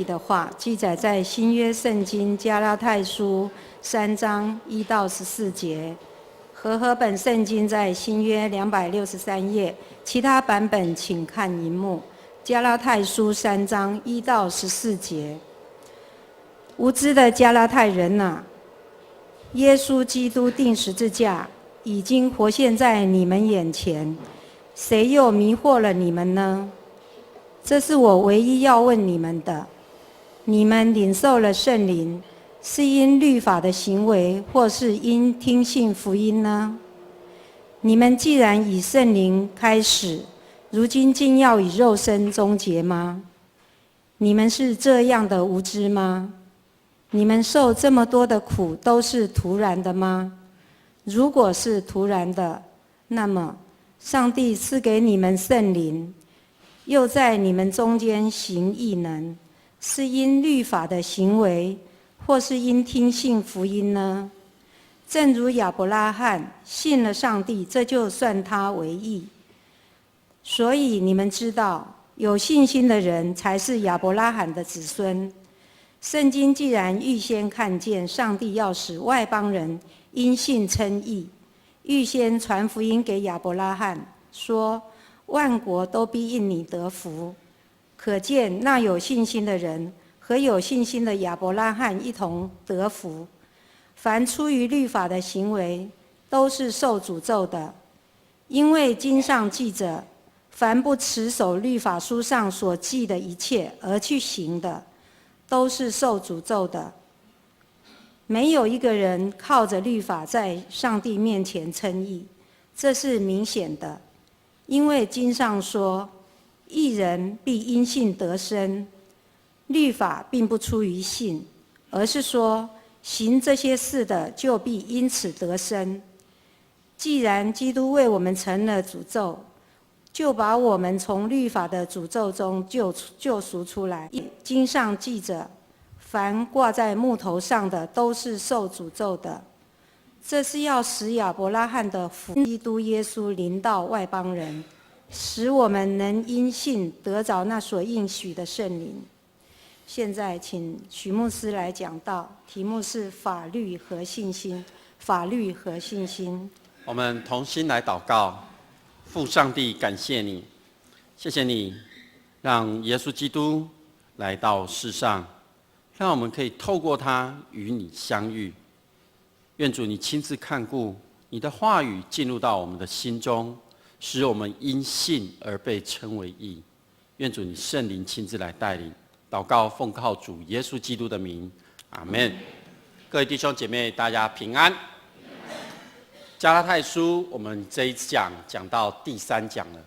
的话记载在新约圣经加拉太书3章1到14节，和合本圣经在新约263页，其他版本请看荧幕。加拉太书3章1到14节，无知的加拉太人啊，耶稣基督钉十字架已经活现在你们眼前，谁又迷惑了你们呢？这是我唯一要问你们的。你们领受了圣灵，是因律法的行为，或是因听信福音呢？你们既然以圣灵开始，如今竟要以肉身终结吗？你们是这样的无知吗？你们受这么多的苦，都是突然的吗？如果是突然的，那么上帝赐给你们圣灵，又在你们中间行异能，是因律法的行为，或是因听信福音呢？正如亚伯拉罕信了上帝，这就算他为义。所以你们知道，有信心的人才是亚伯拉罕的子孙。圣经既然预先看见上帝要使外邦人因信称义，预先传福音给亚伯拉罕，说万国都必因你得福。可见那有信心的人和有信心的亚伯拉罕一同得福。凡出于律法的行为，都是受诅咒的，因为经上记着，凡不持守律法书上所记的一切而去行的，都是受诅咒的。没有一个人靠着律法在上帝面前称义，这是明显的，因为经上说，义人必因信得生。律法并不出于信，而是说行这些事的就必因此得生。既然基督为我们成了诅咒，就把我们从律法的诅咒中救赎出来。经上记着，凡挂在木头上的都是受诅咒的。这是要使亚伯拉罕的福基督耶稣临到外邦人，使我们能因信得着那所应许的圣灵。现在请许牧师来讲道，题目是法律和信心。法律和信心。我们同心来祷告。父上帝，感谢你，谢谢你让耶稣基督来到世上，让我们可以透过他与你相遇。愿主你亲自看顾，你的话语进入到我们的心中，使我们因信而被称为义。愿主你圣灵亲自来带领。祷告奉靠主耶稣基督的名，阿们。各位弟兄姐妹，大家平安。加拉太书我们这一讲讲到第3讲了，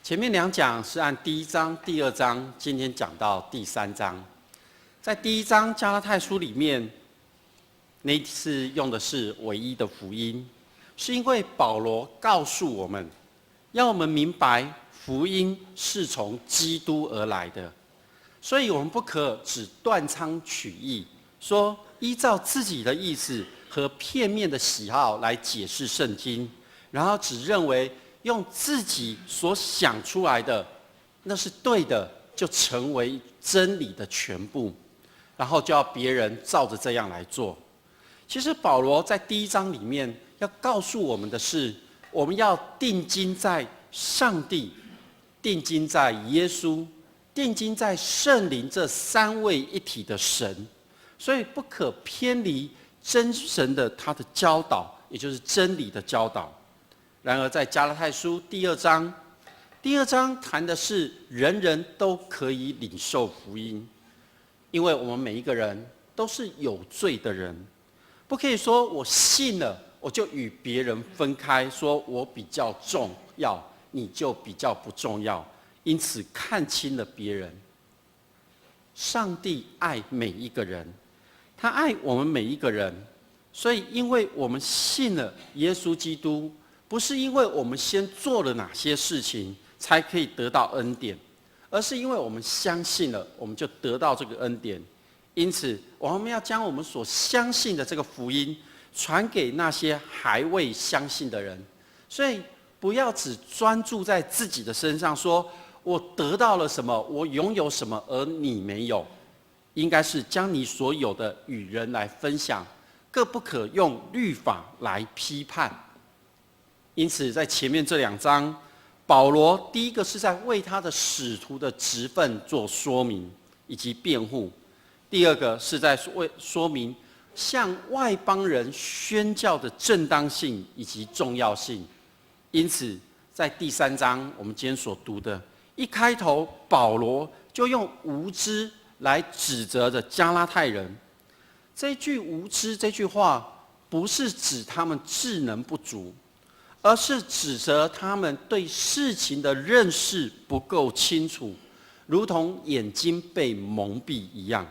前面2讲是按第1章、第2章，今天讲到第3章。在第1章加拉太书里面，那一次用的是唯一的福音，是因为保罗告诉我们，让我们明白福音是从基督而来的。所以我们不可只断章取义，说依照自己的意思和片面的喜好来解释圣经，然后只认为用自己所想出来的那是对的，就成为真理的全部，然后就要别人照着这样来做。其实保罗在第1章里面要告诉我们的是，我们要定睛在上帝，定睛在耶稣，定睛在圣灵这3位一体的神，所以不可偏离真神的他的教导，也就是真理的教导。然而在加拉太书第2章，第2章谈的是人人都可以领受福音，因为我们每一个人都是有罪的人，不可以说我信了我就与别人分开，说我比较重要，你就比较不重要，因此看清了别人。上帝爱每一个人，他爱我们每一个人，所以因为我们信了耶稣基督，不是因为我们先做了哪些事情才可以得到恩典，而是因为我们相信了，我们就得到这个恩典。因此我们要将我们所相信的这个福音传给那些还未相信的人。所以不要只专注在自己的身上，说我得到了什么，我拥有什么，而你没有。应该是将你所有的与人来分享，更不可用律法来批判。因此，在前面这2章，保罗第一个是在为他的使徒的职分做说明以及辩护，第二个是在说明向外邦人宣教的正当性以及重要性。因此，在第3章我们今天所读的一开头，保罗就用无知来指责着加拉太人。这句无知这句话，不是指他们智能不足，而是指责他们对事情的认识不够清楚，如同眼睛被蒙蔽一样。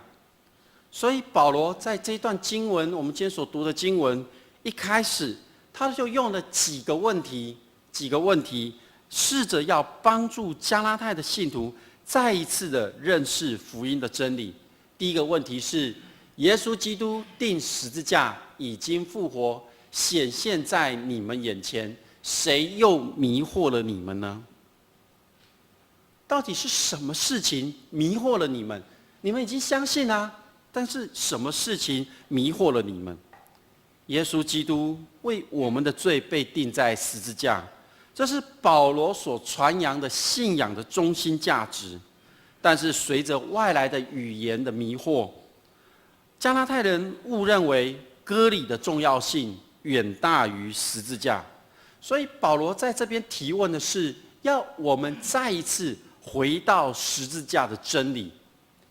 所以保罗在这段经文，我们今天所读的经文一开始，他就用了几个问题，试着要帮助加拉太的信徒再一次的认识福音的真理。第一个问题是，耶稣基督钉十字架已经复活，显现在你们眼前，谁又迷惑了你们呢？到底是什么事情迷惑了你们？你们已经相信啊，但是什么事情迷惑了你们？耶稣基督为我们的罪被钉在十字架，这是保罗所传扬的信仰的中心价值。但是随着外来的语言的迷惑，加拉太人误认为割礼的重要性远大于十字架。所以保罗在这边提问的是，要我们再一次回到十字架的真理，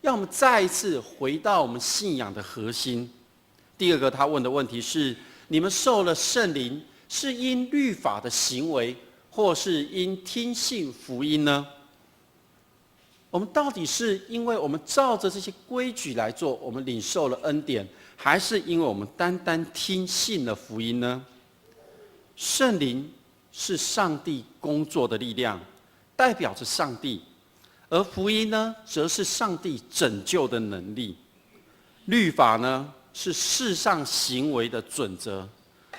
要我们再一次回到我们信仰的核心。第二个他问的问题是，你们受了圣灵，是因律法的行为，或是因听信福音呢？我们到底是因为我们照着这些规矩来做，我们领受了恩典，还是因为我们单单听信了福音呢？圣灵是上帝工作的力量，代表着上帝，而福音呢，则是上帝拯救的能力。律法呢，是世上行为的准则。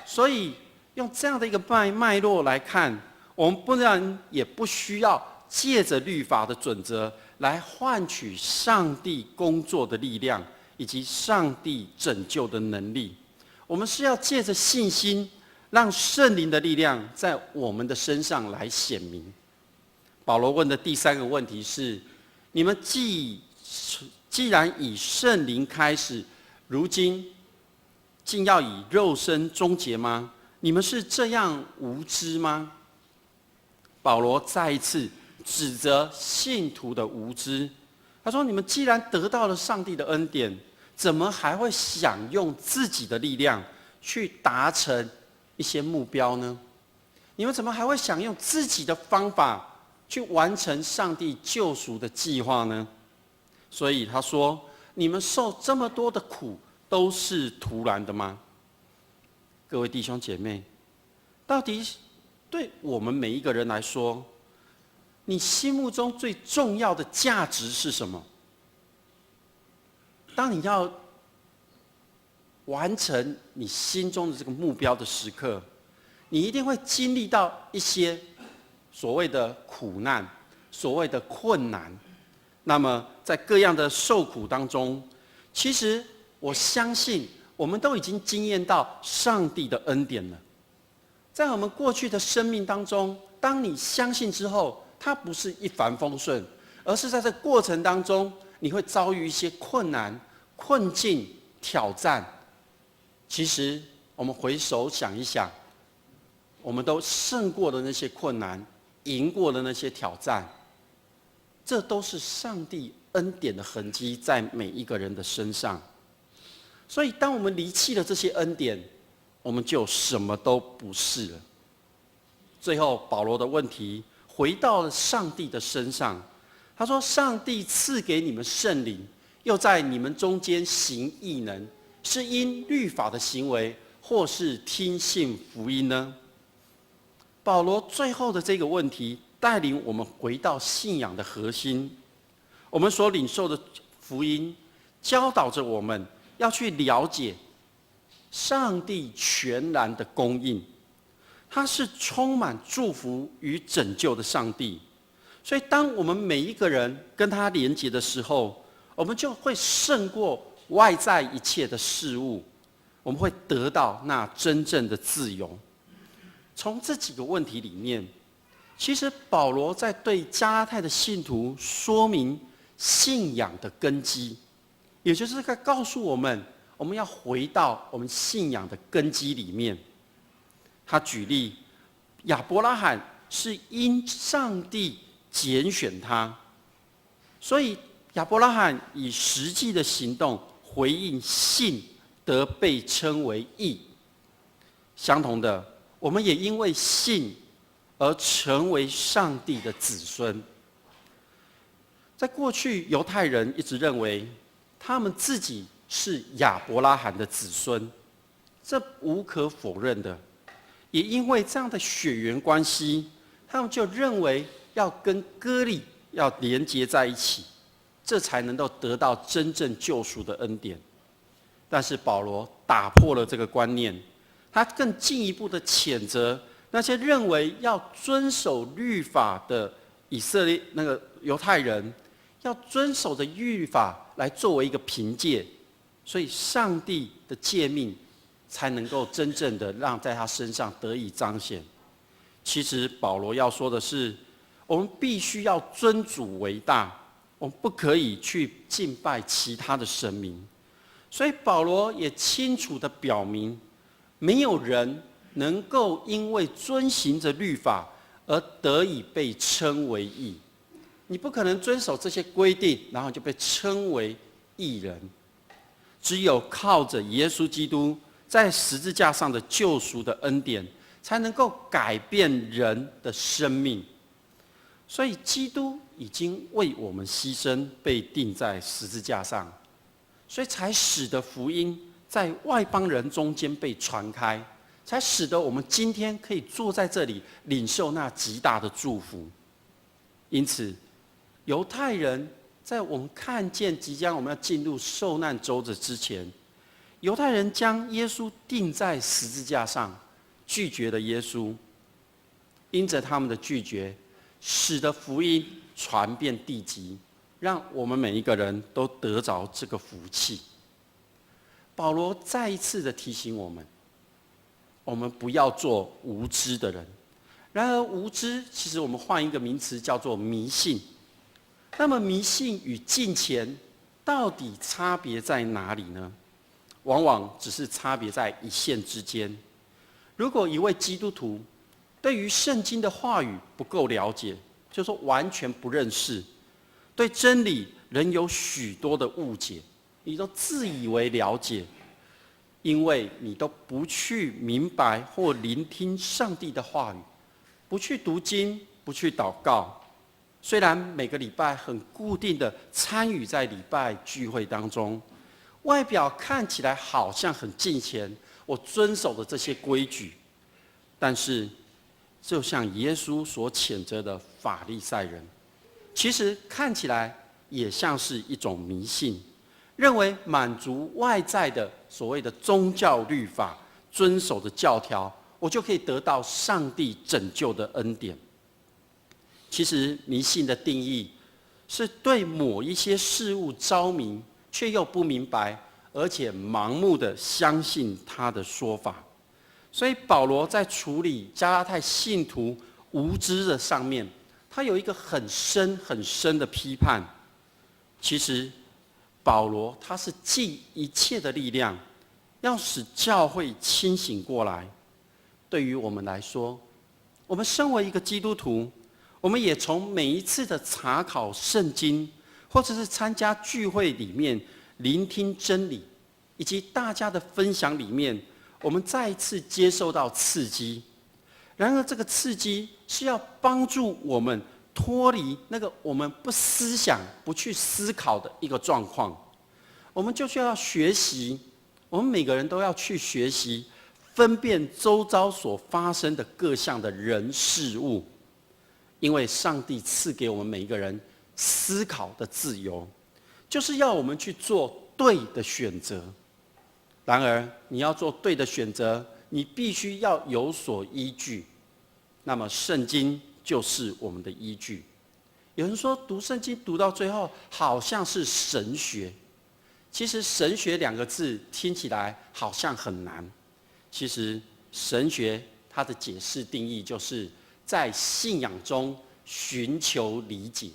所以用这样的一个脉络来看，我们不然也不需要借着律法的准则来换取上帝工作的力量以及上帝拯救的能力。我们是要借着信心，让圣灵的力量在我们的身上来显明。保罗问的第3个问题是：你们既然以圣灵开始，如今竟要以肉身终结吗？你们是这样无知吗？保罗再一次指责信徒的无知。他说：你们既然得到了上帝的恩典，怎么还会想用自己的力量去达成一些目标呢？你们怎么还会想用自己的方法去完成上帝救赎的计划呢？所以他说：你们受这么多的苦，都是徒然的吗？各位弟兄姐妹，到底对我们每一个人来说，你心目中最重要的价值是什么？当你要完成你心中的这个目标的时刻，你一定会经历到一些所谓的苦难，所谓的困难。那么在各样的受苦当中，其实我相信我们都已经经验到上帝的恩典了。在我们过去的生命当中，当你相信之后，它不是一帆风顺，而是在这过程当中，你会遭遇一些困难、困境、挑战。其实我们回首想一想，我们都胜过了那些困难，赢过了那些挑战，这都是上帝恩典的痕迹在每一个人的身上。所以当我们离弃了这些恩典，我们就什么都不是了。最后保罗的问题回到了上帝的身上。他说：上帝赐给你们圣灵，又在你们中间行异能，是因律法的行为，或是听信福音呢？保罗最后的这个问题带领我们回到信仰的核心。我们所领受的福音教导着我们要去了解上帝全然的供应，他是充满祝福与拯救的上帝。所以当我们每一个人跟他连结的时候，我们就会胜过外在一切的事物，我们会得到那真正的自由。从这几个问题里面，其实保罗在对加拉太的信徒说明信仰的根基，也就是在告诉我们，我们要回到我们信仰的根基里面。他举例，亚伯拉罕是因上帝拣选他，所以亚伯拉罕以实际的行动回应信，得被称为义。相同的，我们也因为信而成为上帝的子孙。在过去，犹太人一直认为他们自己是亚伯拉罕的子孙，这无可否认的。也因为这样的血缘关系，他们就认为要跟割礼要连结在一起，这才能够得到真正救赎的恩典。但是保罗打破了这个观念，他更进一步的谴责那些认为要遵守律法的以色列那个犹太人，要遵守着律法来作为一个凭借，所以上帝的诫命才能够真正的让在他身上得以彰显。其实保罗要说的是，我们必须要尊主为大，我们不可以去敬拜其他的神明。所以保罗也清楚地表明，没有人能够因为遵行着律法而得以被称为义。你不可能遵守这些规定，然后就被称为义人。只有靠着耶稣基督在十字架上的救赎的恩典，才能够改变人的生命。所以基督已经为我们牺牲，被钉在十字架上，所以才使得福音在外邦人中间被传开，才使得我们今天可以坐在这里领受那极大的祝福。因此犹太人在我们看见即将我们要进入受难周的之前，犹太人将耶稣钉在十字架上，拒绝了耶稣。因着他们的拒绝，使得福音传遍地极，让我们每一个人都得着这个福气。保罗再一次的提醒我们，我们不要做无知的人。然而无知，其实我们换一个名词叫做迷信。那么迷信与敬虔到底差别在哪里呢？往往只是差别在一线之间。如果一位基督徒对于圣经的话语不够了解，就是说完全不认识，对真理仍有许多的误解，你都自以为了解，因为你都不去明白或聆听上帝的话语，不去读经，不去祷告。虽然每个礼拜很固定的参与在礼拜聚会当中，外表看起来好像很敬虔，我遵守的这些规矩，但是就像耶稣所谴责的法利赛人，其实看起来也像是一种迷信，认为满足外在的所谓的宗教律法，遵守的教条，我就可以得到上帝拯救的恩典。其实迷信的定义是对某一些事物着迷，却又不明白，而且盲目的相信他的说法。所以保罗在处理加拉太信徒无知的上面，他有一个很深很深的批判。其实保罗他是尽一切的力量，要使教会清醒过来。对于我们来说，我们身为一个基督徒，我们也从每一次的查考圣经，或者是参加聚会里面聆听真理，以及大家的分享里面，我们再一次接受到刺激。然而这个刺激是要帮助我们脱离那个我们不思想、不去思考的一个状况。我们就需要学习，我们每个人都要去学习分辨周遭所发生的各项的人事物。因为上帝赐给我们每一个人思考的自由，就是要我们去做对的选择。然而你要做对的选择，你必须要有所依据。那么圣经就是我们的依据，有人说读圣经读到最后好像是神学，其实神学2个字听起来好像很难。其实神学它的解释定义就是在信仰中寻求理解，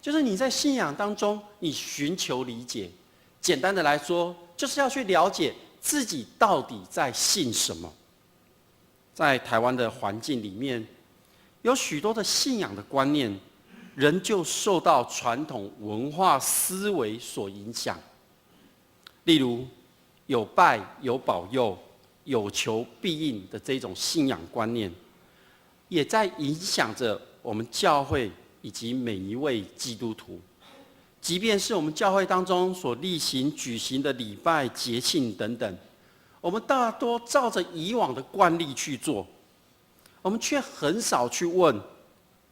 就是你在信仰当中你寻求理解。简单的来说，就是要去了解自己到底在信什么。在台湾的环境里面，有许多的信仰的观念仍旧受到传统文化思维所影响。例如有拜有保佑有求必应的这种信仰观念，也在影响着我们教会以及每一位基督徒。即便是我们教会当中所例行举行的礼拜节庆等等，我们大多照着以往的惯例去做，我们却很少去问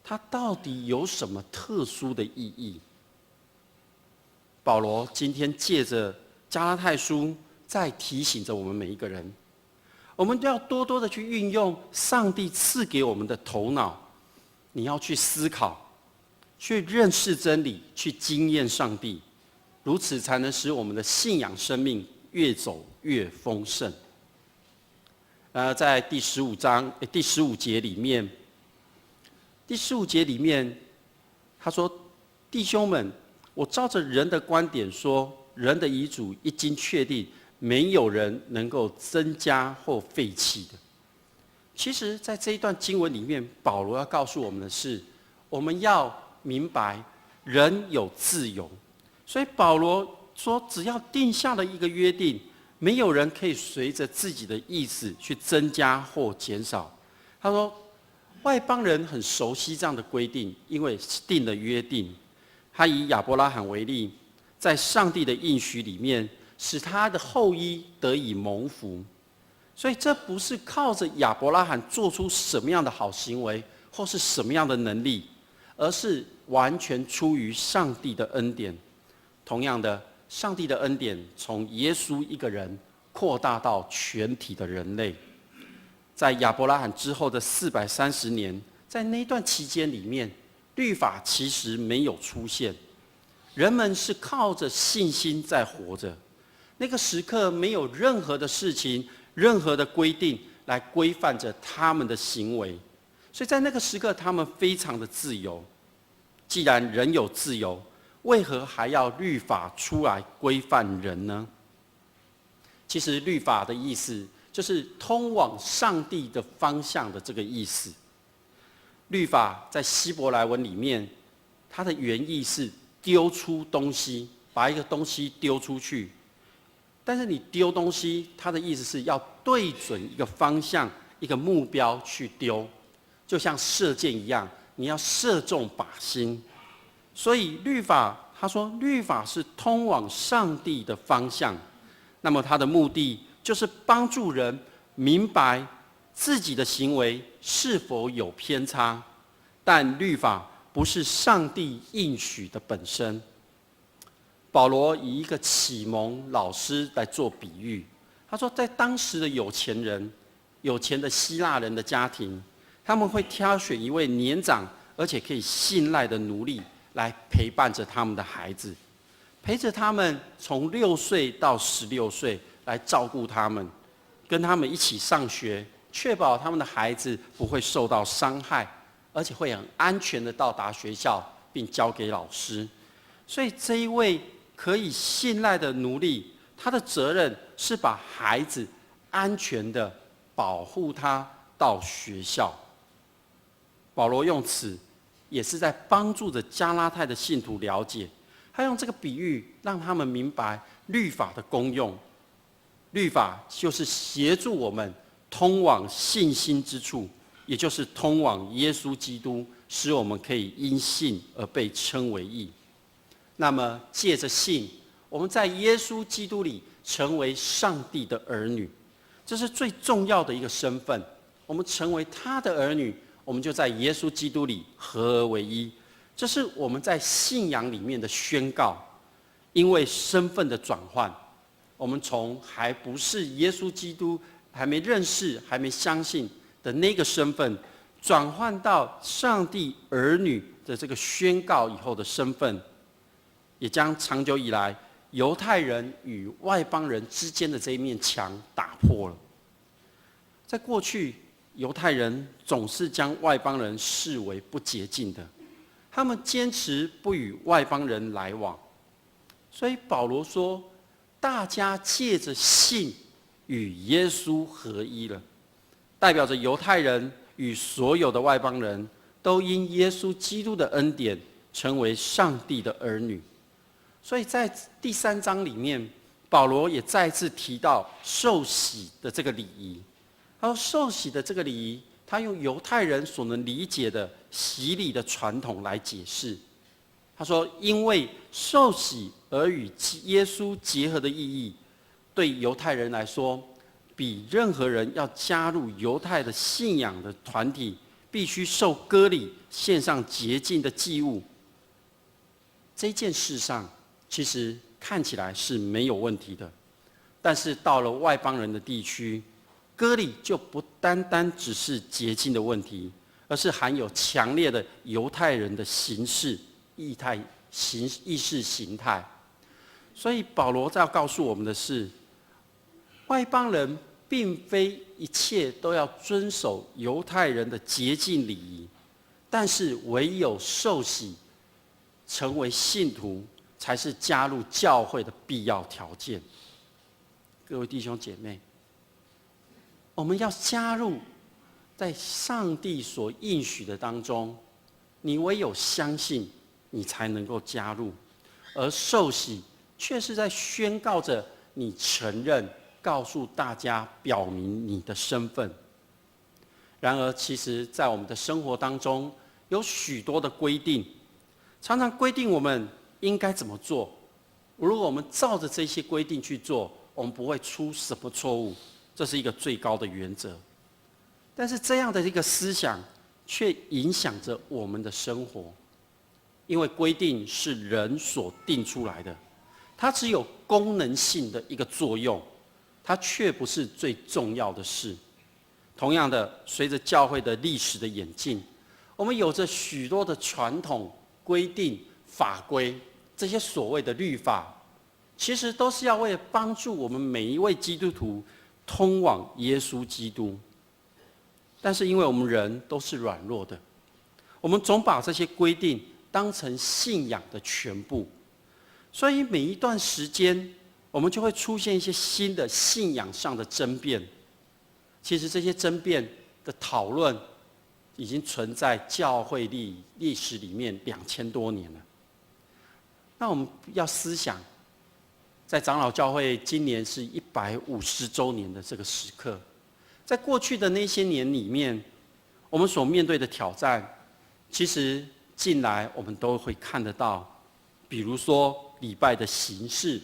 它到底有什么特殊的意义。保罗今天借着加拉太书在提醒着我们每一个人，我们都要多多的去运用上帝赐给我们的头脑，你要去思考，去认识真理，去经验上帝，如此才能使我们的信仰生命越走越丰盛。在第15节里面，他说：“弟兄们，我照着人的观点说，人的遗嘱一经确定，没有人能够增加或废弃的。”其实，在这一段经文里面，保罗要告诉我们的是，我们要明白人有自由，所以保罗说，只要定下了一个约定，没有人可以随着自己的意思去增加或减少。他说，外邦人很熟悉这样的规定，因为定了约定。他以亚伯拉罕为例，在上帝的应许里面，使他的后裔得以蒙福。所以这不是靠着亚伯拉罕做出什么样的好行为，或是什么样的能力，而是完全出于上帝的恩典。同样的，上帝的恩典从耶稣一个人扩大到全体的人类。在亚伯拉罕之后的430年，在那段期间里面，律法其实没有出现，人们是靠着信心在活着。那个时刻没有任何的事情、任何的规定来规范着他们的行为，所以在那个时刻，他们非常的自由。既然人有自由，为何还要律法出来规范人呢？其实律法的意思就是通往上帝的方向的这个意思。律法在希伯来文里面，它的原意是丢出东西，把一个东西丢出去。但是你丢东西，它的意思是要对准一个方向、一个目标去丢，就像射箭一样，你要射中靶心。所以律法，他说律法是通往上帝的方向。那么它的目的就是帮助人明白自己的行为是否有偏差，但律法不是上帝应许的本身。保罗以一个启蒙老师来做比喻，他说，在当时的有钱人、有钱的希腊人的家庭，他们会挑选一位年长而且可以信赖的奴隶来陪伴着他们的孩子，陪着他们从6岁到16岁来照顾他们，跟他们一起上学，确保他们的孩子不会受到伤害，而且会很安全的到达学校并交给老师。所以这一位可以信赖的奴隶，他的责任是把孩子安全的保护他到学校。保罗用此也是在帮助着加拉太的信徒了解，他用这个比喻让他们明白律法的功用。律法就是协助我们通往信心之处，也就是通往耶稣基督，使我们可以因信而被称为义。那么借着信，我们在耶稣基督里成为上帝的儿女，这是最重要的一个身份。我们成为他的儿女，我们就在耶稣基督里合而为一，这是我们在信仰里面的宣告。因为身份的转换，我们从还不是耶稣基督，还没认识、还没相信的那个身份，转换到上帝儿女的这个宣告以后的身份，也将长久以来犹太人与外邦人之间的这一面墙打破了。在过去，犹太人总是将外邦人视为不洁净的，他们坚持不与外邦人来往。所以保罗说，大家借着信与耶稣合一了，代表着犹太人与所有的外邦人都因耶稣基督的恩典成为上帝的儿女。所以在第3章里面，保罗也再次提到受洗的这个礼仪。他说，受洗的这个礼仪，他用犹太人所能理解的洗礼的传统来解释。他说，因为受洗而与耶稣结合的意义，对犹太人来说，比任何人要加入犹太的信仰的团体，必须受割礼，献上洁净的祭物。这件事上，其实看起来是没有问题的，但是到了外邦人的地区，割礼就不单单只是洁净的问题，而是含有强烈的犹太人的意识形态。所以保罗在要告诉我们的是，外邦人并非一切都要遵守犹太人的洁净礼仪，但是唯有受洗成为信徒，才是加入教会的必要条件。各位弟兄姐妹，我们要加入在上帝所应许的当中，你唯有相信，你才能够加入。而受洗却是在宣告着你承认，告诉大家，表明你的身份。然而，其实在我们的生活当中，有许多的规定，常常规定我们应该怎么做。如果我们照着这些规定去做，我们不会出什么错误，这是一个最高的原则。但是这样的一个思想，却影响着我们的生活，因为规定是人所定出来的，它只有功能性的一个作用，它却不是最重要的事。同样的，随着教会的历史的演进，我们有着许多的传统规定、法规，这些所谓的律法，其实都是要为了帮助我们每一位基督徒通往耶稣基督。但是因为我们人都是软弱的，我们总把这些规定当成信仰的全部，所以每一段时间，我们就会出现一些新的信仰上的争辩。其实这些争辩的讨论已经存在教会历史里面2000多年了。那我们要思想，在长老教会今年是150周年的这个时刻，在过去的那些年里面，我们所面对的挑战，其实近来我们都会看得到，比如说礼拜的形式、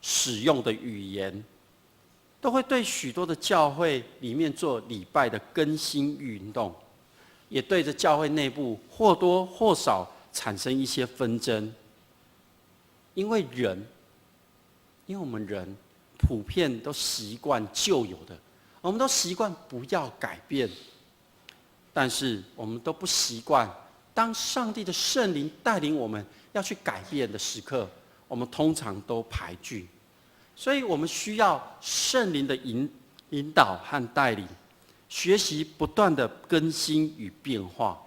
使用的语言，都会对许多的教会里面做礼拜的更新运动，也对着教会内部或多或少产生一些纷争。因为我们人普遍都习惯旧有的，我们都习惯不要改变，但是我们都不习惯当上帝的圣灵带领我们要去改变的时刻，我们通常都排拒。所以我们需要圣灵的引导和带领，学习不断的更新与变化。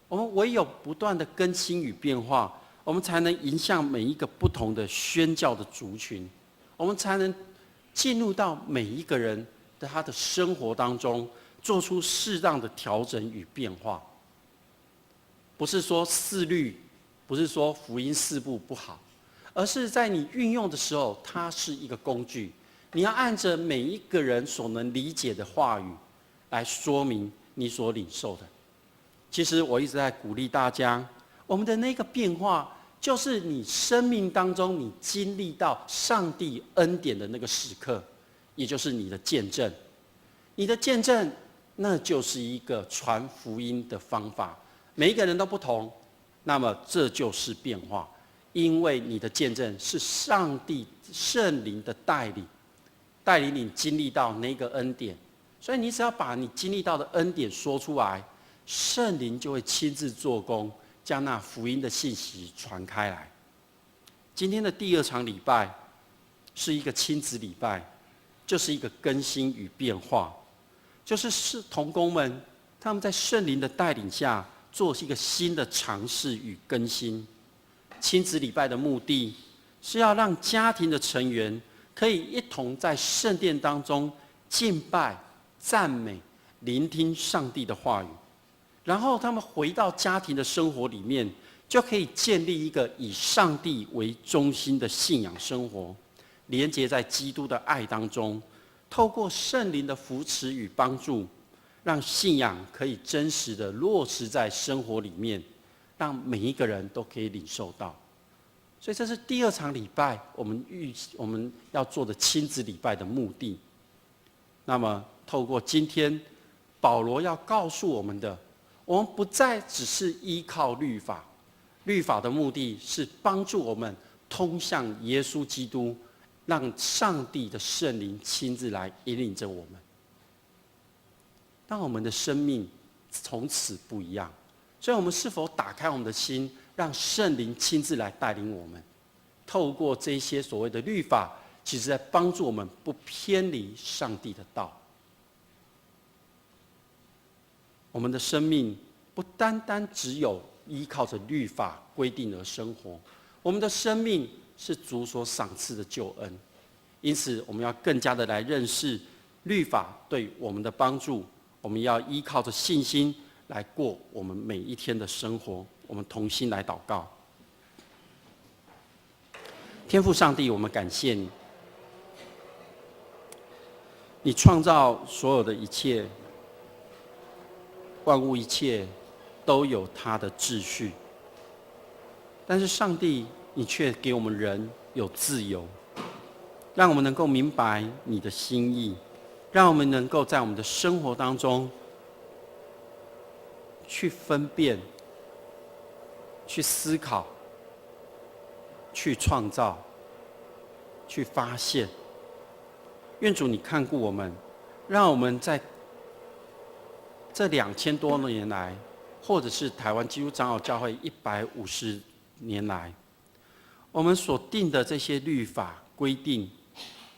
我们唯有不断的更新与变化，我们才能迎向每一个不同的宣教的族群，我们才能进入到每一个人的他的生活当中，做出适当的调整与变化。不是说4律，不是说福音4部不好，而是在你运用的时候，它是一个工具，你要按着每一个人所能理解的话语来说明你所领受的。其实我一直在鼓励大家，我们的那个变化，就是你生命当中你经历到上帝恩典的那个时刻，也就是你的见证。你的见证，那就是一个传福音的方法。每一个人都不同，那么这就是变化。因为你的见证是上帝圣灵的带领你经历到那个恩典，所以你只要把你经历到的恩典说出来，圣灵就会亲自做工，将那福音的信息传开来。今天的第2场礼拜是一个亲子礼拜，就是一个更新与变化，就是同工们他们在圣灵的带领下做一个新的尝试与更新。亲子礼拜的目的是要让家庭的成员可以一同在圣殿当中敬拜、赞美、聆听上帝的话语，然后他们回到家庭的生活里面，就可以建立一个以上帝为中心的信仰生活，连结在基督的爱当中，透过圣灵的扶持与帮助，让信仰可以真实的落实在生活里面，让每一个人都可以领受到。所以这是第2场礼拜我们要做的亲子礼拜的目的。那么透过今天保罗要告诉我们的，我们不再只是依靠律法，律法的目的是帮助我们通向耶稣基督，让上帝的圣灵亲自来引领着我们，让我们的生命从此不一样。所以我们是否打开我们的心，让圣灵亲自来带领我们，透过这些所谓的律法，其实在帮助我们不偏离上帝的道。我们的生命不单单只有依靠着律法规定而生活，我们的生命是主所赏赐的救恩。因此我们要更加的来认识律法对我们的帮助，我们要依靠着信心来过我们每一天的生活。我们同心来祷告。天父上帝，我们感谢你，你创造所有的一切，万物一切都有它的秩序，但是上帝，你却给我们人有自由，让我们能够明白你的心意，让我们能够在我们的生活当中去分辨、去思考、去创造、去发现。愿主你看顾我们，让我们在这2000多年来，或者是台湾基督长老教会150年来，我们所定的这些律法规定，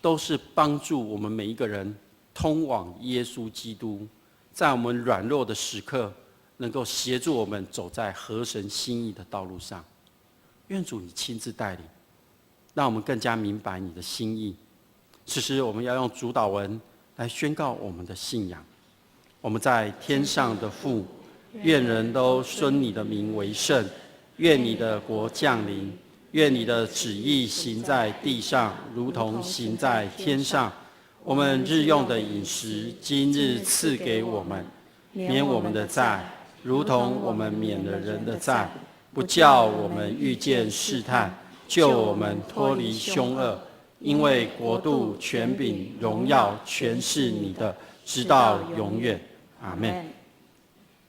都是帮助我们每一个人通往耶稣基督，在我们软弱的时刻，能够协助我们走在合神心意的道路上。愿主你亲自带领，让我们更加明白你的心意。此时我们要用主祷文来宣告我们的信仰。我们在天上的父，愿人都尊你的名为圣，愿你的国降临，愿你的旨意行在地上，如同行在天上。我们日用的饮食，今日赐给我们，免我们的债，如同我们免了人的债，不叫我们遇见试探，救我们脱离凶恶。因为国度、权柄、荣耀，全是你的，直到永远。阿们。